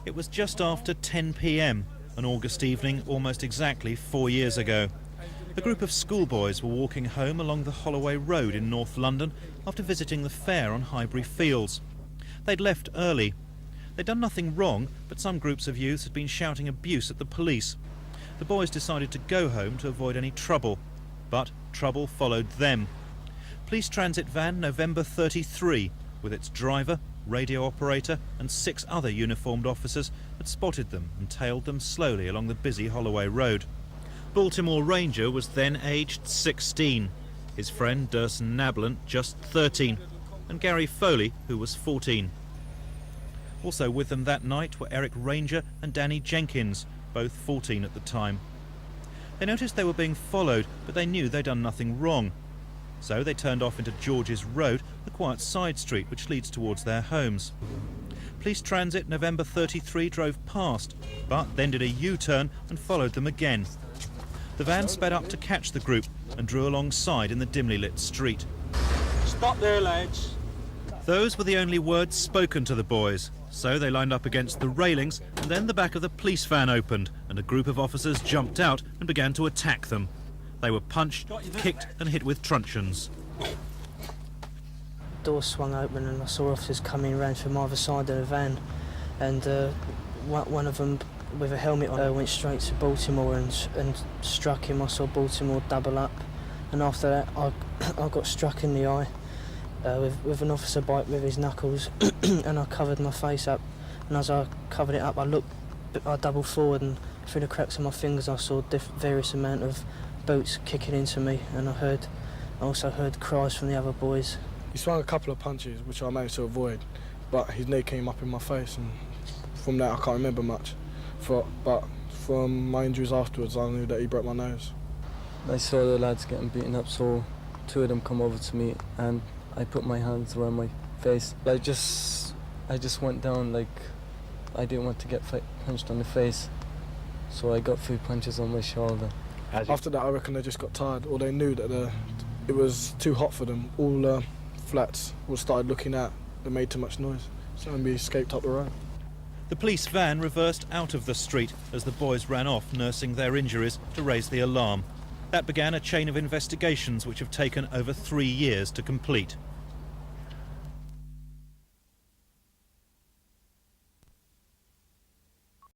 It was just after 10 p.m, an August evening almost exactly 4 years ago. A group of schoolboys were walking home along the Holloway road in North London after visiting the fair on Highbury Fields. They'd left early. They'd done nothing wrong, but some groups of youths had been shouting abuse at the police. The boys decided to go home to avoid any trouble, but trouble followed them. Police transit van November 33, with its driver, radio operator and 6 other uniformed officers, had spotted them and tailed them slowly along the busy Holloway road. Baltimore Ranger was then aged 16, his friend Durson Nablant just 13, and Gary Foley, who was 14. Also with them that night were Eric Ranger and Danny Jenkins, both 14 at the time. They noticed they were being followed, but they knew they'd done nothing wrong. So they turned off into George's Road, a quiet side street which leads towards their homes. Police transit November 33 drove past, but then did a U-turn and followed them again. The van sped up to catch the group and drew alongside in the dimly lit street. Stop there, lads. Those were the only words spoken to the boys, so they lined up against the railings, and then the back of the police van opened and a group of officers jumped out and began to attack them. They were punched, kicked and hit with truncheons. The door swung open and I saw officers coming around from either side of the van, and one of them with a helmet on went straight to Baltimore and struck him. I saw Baltimore double up, and after that I got struck in the eye with an officer bite with his knuckles and I covered my face up, and as I covered it up I doubled forward, and through the cracks of my fingers I saw various amount of boots kicking into me, and I also heard cries from the other boys. He swung a couple of punches which I managed to avoid, but his knee came up in my face, and from that I can't remember much. But from my injuries afterwards I knew that he broke my nose. I saw the lads getting beaten up, so 2 of them come over to me and I put my hands around my face. I just went down like I didn't want to get punched on the face, so I got 3 punches on my shoulder. After that I reckon they just got tired, or they knew that it was too hot for them. All flats all started looking at, they made too much noise, so we escaped up the road. The police van reversed out of the street as the boys ran off nursing their injuries to raise the alarm. That began a chain of investigations which have taken over 3 years to complete.